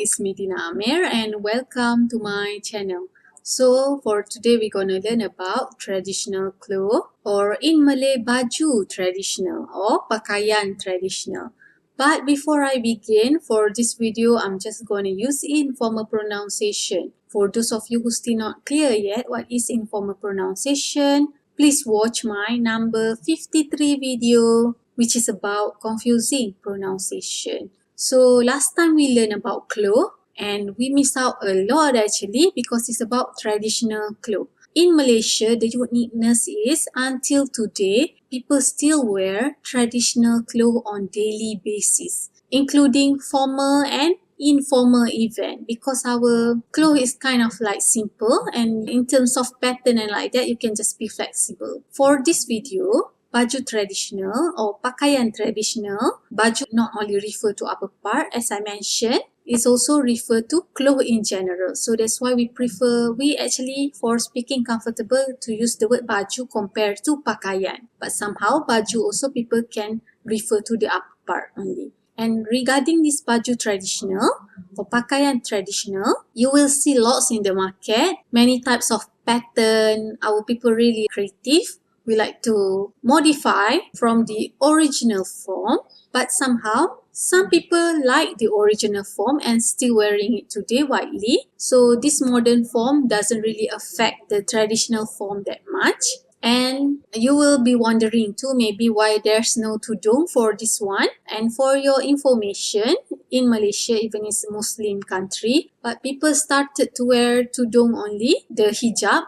is Medina Amir and welcome to my channel. So for today we're gonna learn about traditional clothes, or in Malay baju traditional or pakaian traditional. But before I begin, for this video I'm just gonna use informal pronunciation. For those of you who still not clear yet what is informal pronunciation, please watch my number 53 video, which is about confusing pronunciation. So last time we learned about clothes and we missed out a lot actually because it's about traditional clothes. In Malaysia, the uniqueness is until today, people still wear traditional clothes on daily basis, including formal and informal event, because our clothes is kind of like simple, and in terms of pattern and like that, you can just be flexible. For this video, baju traditional or pakaian traditional, baju not only refer to upper part as I mentioned, it's also refer to clothes in general. So that's why we actually for speaking comfortable to use the word baju compared to pakaian. But somehow baju also people can refer to the upper part only. And regarding this baju traditional or pakaian traditional, you will see lots in the market, many types of pattern. Our people really creative. We like to modify from the original form, but somehow some people like the original form and still wearing it today widely. So this modern form doesn't really affect the traditional form that much. And you will be wondering too maybe why there's no tudung for this one. And for your information, in Malaysia, even it's a Muslim country, but people started to wear tudung only, the hijab,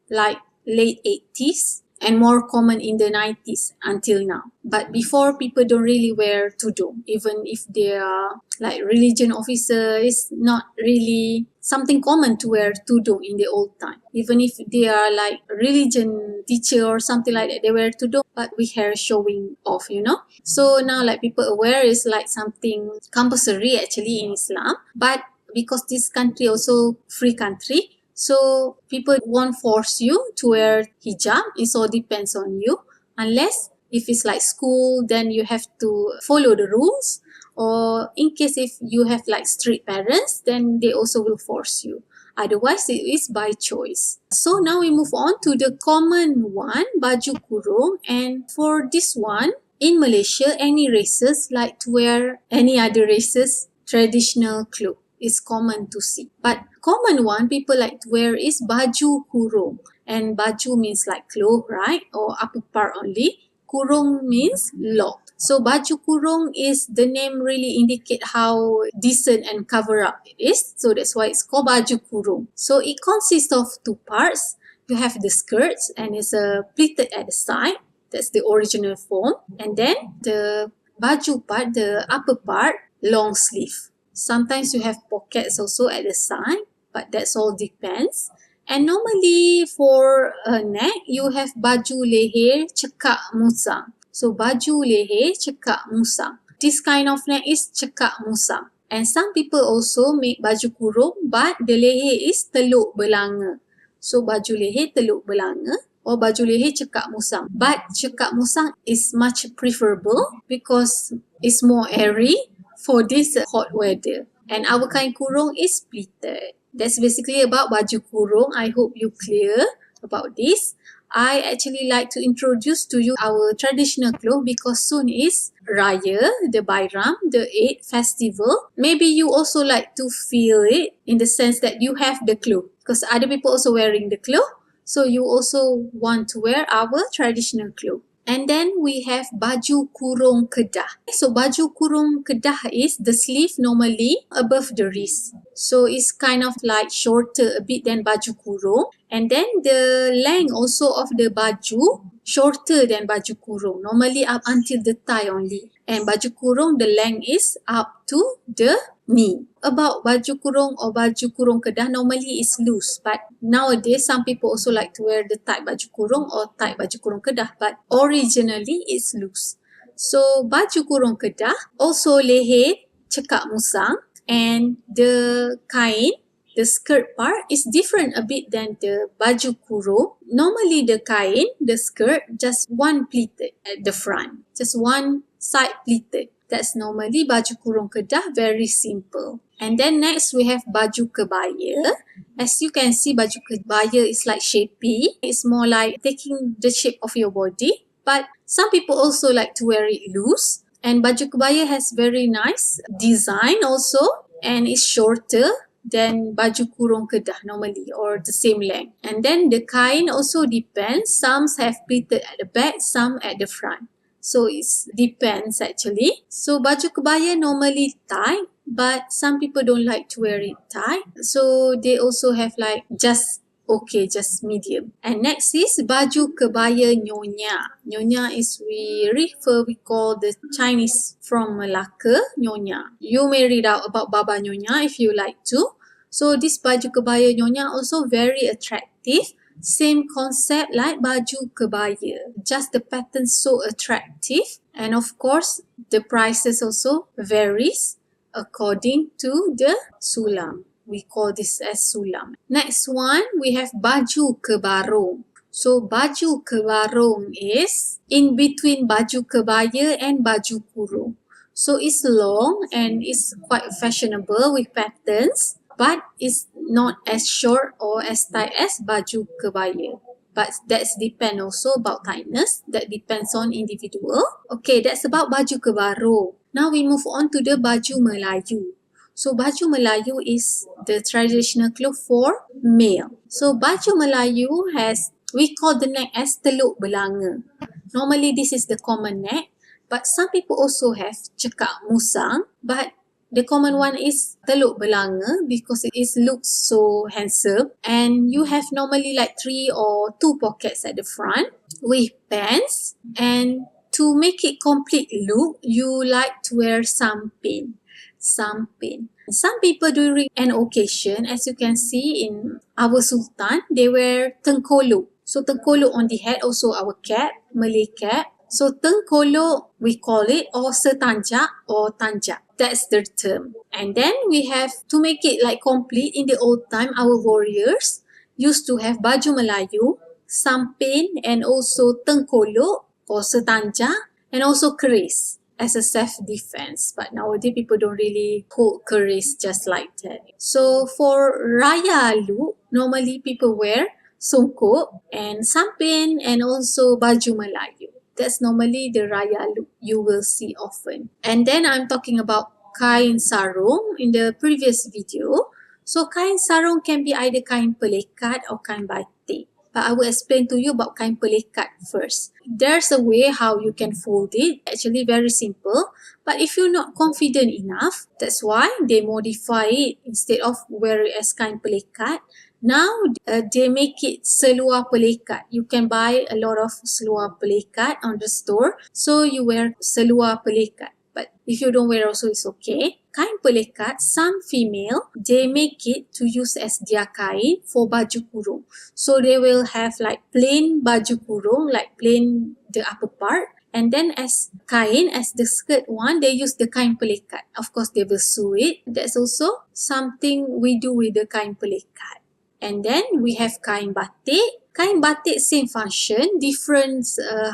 like late 80s. And more common in the 90s until now. But before, people don't really wear tudung. Even if they are like religion officer, it's not really something common to wear tudung in the old time. Even if they are like religion teacher or something like that, they wear tudung, but with hair showing off, So now like people aware is like something compulsory actually in Islam. But because this country also free country, so people won't force you to wear hijab. It all depends on you. Unless if it's like school, then you have to follow the rules. Or in case if you have like strict parents, then they also will force you. Otherwise, it is by choice. So now we move on to the common one, baju kurung. And for this one, in Malaysia, any races like to wear any other races traditional clothes. Is common to see. But common one people like to wear is baju kurung. And baju means like clothes, right? Or upper part only. Kurung means locked. So baju kurung is the name really indicate how decent and cover up it is. So that's why it's called baju kurung. So it consists of two parts. You have the skirts and it's pleated at the side. That's the original form. And then the baju part, the upper part, long sleeve. Sometimes you have pockets also at the side, but that's all depends. And normally for a neck, you have baju leher cekak musang. So baju leher cekak musang. This kind of neck is cekak musang. And some people also make baju kurung, but the leher is teluk belanga. So baju leher teluk belanga or baju leher cekak musang. But cekak musang is much preferable because it's more airy for this hot weather. And our kain kurung is pleated. That's basically about baju kurung. I hope you clear about this. I actually like to introduce to you our traditional clothes because soon is Raya, the Bairam, the Eid festival. Maybe you also like to feel it in the sense that you have the clothes because other people also wearing the clothes. So you also want to wear our traditional clothes. And then we have baju kurung kedah. So baju kurung kedah is the sleeve normally above the wrist. So it's kind of like shorter a bit than baju kurung. And then the length also of the baju shorter than baju kurung. Normally up until the thigh only. And baju kurung, the length is up to the knee. About baju kurung or baju kurung kedah, normally it's loose. But nowadays, some people also like to wear the tight baju kurung or tight baju kurung kedah. But originally, it's loose. So, baju kurung kedah, also leher cekak musang. And the kain, the skirt part is different a bit than the baju kurung. Normally, the kain, the skirt, just one pleated at the front. Just one side pleated. That's normally baju kurung kedah, very simple. And then next we have baju kebaya. As you can see, baju kebaya is like shapy. It's more like taking the shape of your body. But some people also like to wear it loose. And baju kebaya has very nice design also. And it's shorter than baju kurung kedah normally, or the same length. And then the kain also depends. Some have pleated at the back, some at the front. So it depends actually. So baju kebaya normally tight, but some people don't like to wear it tight. So they also have like just medium. And next is baju kebaya nyonya. Nyonya is we call the Chinese from Malacca, nyonya. You may read out about Baba Nyonya if you like to. So this baju kebaya nyonya also very attractive. Same concept like baju kebaya, just the pattern so attractive, and of course the prices also varies according to the sulam. We call this as sulam. Next one, we have baju kebarong. So baju kebarong is in between baju kebaya and baju kurung. So it's long and it's quite fashionable with patterns, but it's not as short or as tight as baju kebaya. But that's depend also about tightness. That depends on individual. Okay, that's about baju kebarong. Now we move on to the baju Melayu. So baju Melayu is the traditional cloth for male. So baju Melayu has, we call the neck as teluk belanga. Normally this is the common neck, but some people also have cekak musang, but the common one is teluk belanga because it looks so handsome, and you have normally like 3 or 2 pockets at the front with pants, and to make it complete look, you like to wear some pin. Some people during an occasion, as you can see in our sultan, they wear tengkolok. So tengkolok on the head, also our cap, Malay cap. So tengkolok we call it, or setanjak or tanjak. That's the term. And then we have to make it like complete. In the old time, our warriors used to have baju Melayu, sampin, and also tengkolok or setanjak, and also keris as a self-defense. But nowadays, people don't really hold keris just like that. So for Raya look, normally people wear songkok and sampin and also baju Melayu. That's normally the Raya look you will see often. And then I'm talking about kain sarong in the previous video. So kain sarong can be either kain pelekat or kain batik. But I will explain to you about kain pelekat first. There's a way how you can fold it, actually very simple. But if you're not confident enough, that's why they modify it. Instead of wear it as kain pelekat, now they make it seluar pelekat. You can buy a lot of seluar pelekat on the store. So you wear seluar pelekat. But if you don't wear also, it's okay. Kain pelekat, some female, they make it to use as their kain for baju kurung. So they will have like plain baju kurung, like plain the upper part. And then as kain, as the skirt one, they use the kain pelekat. Of course, they will sew it. That's also something we do with the kain pelekat. And then we have kain batik. Kain batik, same function, different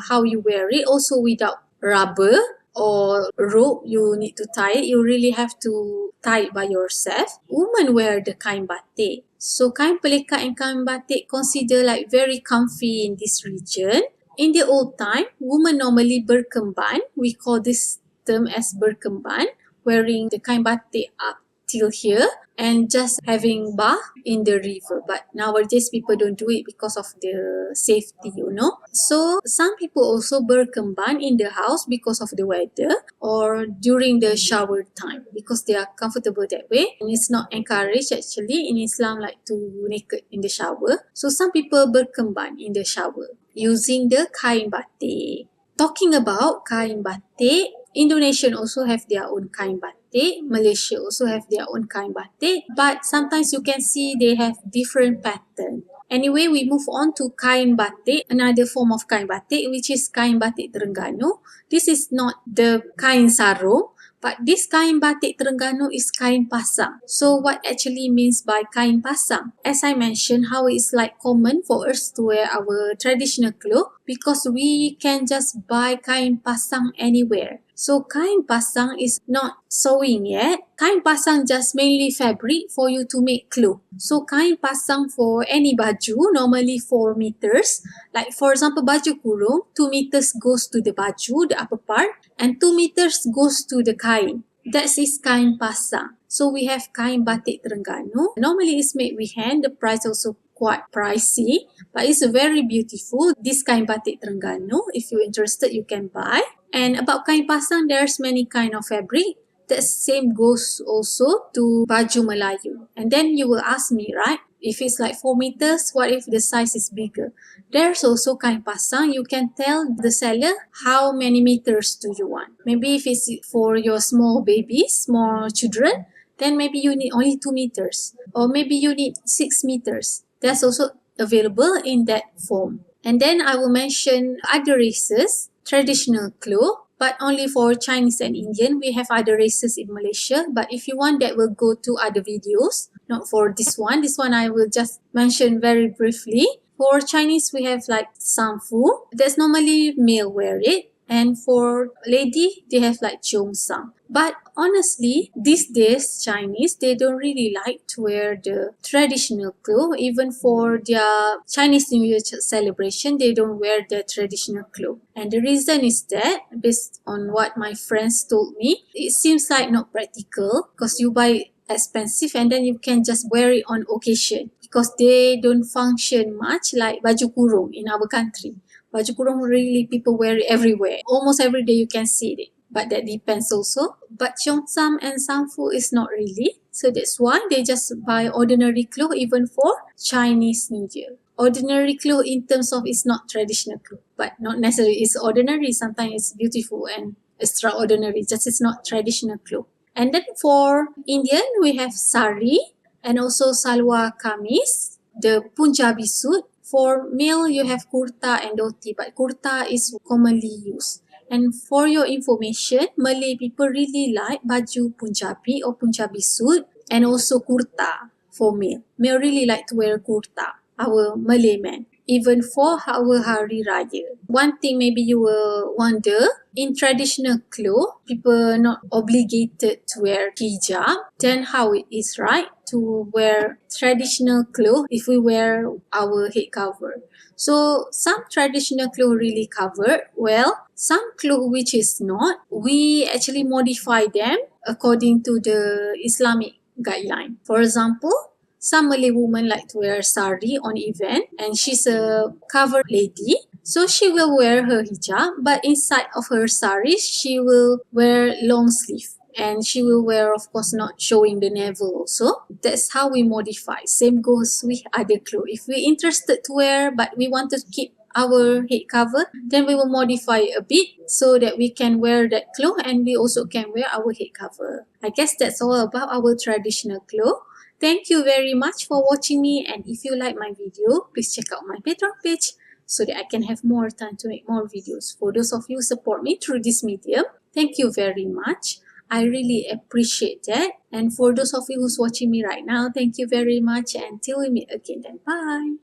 how you wear it. Also without rubber or rope, you need to tie it. You really have to tie it by yourself. Women wear the kain batik. So kain pelekat and kain batik consider like very comfy in this region. In the old time, women normally berkemban. We call this term as berkemban, wearing the kain batik up till here and just having bath in the river. But nowadays people don't do it because of the safety, you know. So some people also berkemban in the house because of the weather or during the shower time because they are comfortable that way. And it's not encouraged actually in Islam like to naked in the shower. So some people berkemban in the shower using the kain batik. Talking about kain batik, Indonesian also have their own kain batik. Malaysia also have their own kain batik. But sometimes you can see they have different pattern. Anyway, we move on to kain batik, another form of kain batik, which is kain batik Terengganu. This is not the kain sarong, but this kain batik Terengganu is kain pasang. So what actually means by kain pasang? As I mentioned, how it's like common for us to wear our traditional clothes because we can just buy kain pasang anywhere. So kain pasang is not sewing yet. Kain pasang just mainly fabric for you to make clothes. So kain pasang for any baju normally 4 meters. Like for example baju kurung, 2 meters goes to the baju, the upper part, and 2 meters goes to the kain. That is kain pasang. So we have kain batik Terengganu. Normally it's made with hand. The price also quite pricey, but it's very beautiful. This kain batik Terengganu. If you're interested, you can buy. And about kain pasang, there's many kind of fabric. The same goes also to baju Melayu. And then you will ask me, right? If it's like 4 meters, what if the size is bigger? There's also kain pasang. You can tell the seller how many meters do you want. Maybe if it's for your small babies, small children, then maybe you need only 2 meters. Or maybe you need 6 meters. That's also available in that form. And then I will mention other races, traditional clothes, but only for Chinese and Indian. We have other races in Malaysia, but if you want that, we'll go to other videos, not for this one. This one I will just mention very briefly. For Chinese, we have like sanfu. That's normally male wear it. And for lady, they have like cheongsam. But honestly, these days, Chinese, they don't really like to wear the traditional clothes. Even for their Chinese New Year celebration, they don't wear the traditional clothes. And the reason is that, based on what my friends told me, it seems like not practical because you buy expensive and then you can just wear it on occasion because they don't function much like baju kurung in our country. Baju kurung really people wear it everywhere. Almost every day you can see it. But that depends also. But cheongsam and sanfu is not really. So that's why they just buy ordinary clothes even for Chinese New Year. Ordinary clothes in terms of it's not traditional clothes. But not necessarily it's ordinary. Sometimes it's beautiful and extraordinary. Just it's not traditional clothes. And then for Indian, we have sari and also salwar kameez, the Punjabi suit. For male, you have kurta and dhoti, but kurta is commonly used. And for your information, Malay people really like baju Punjabi or Punjabi suit and also kurta for male. Male really like to wear kurta, our Malay men, even for our Hari Raya. One thing maybe you will wonder, in traditional clothes, people are not obligated to wear hijab. Then how it is, right? To wear traditional clothes if we wear our head cover. So some traditional clothes really covered. Well, some clothes which is not, we actually modify them according to the Islamic guideline. For example, some Malay women like to wear sari on event and she's a covered lady. So she will wear her hijab, but inside of her sari, she will wear long sleeve. And she will wear, of course, not showing the navel also. That's how we modify. Same goes with other clothes. If we're interested to wear, but we want to keep our head covered, then we will modify a bit so that we can wear that clothes and we also can wear our head cover. I guess that's all about our traditional clothes. Thank you very much for watching me, and if you like my video, please check out my Patreon page so that I can have more time to make more videos. For those of you who support me through this medium, thank you very much. I really appreciate that. And for those of you who's watching me right now, thank you very much. And till we meet again then, bye.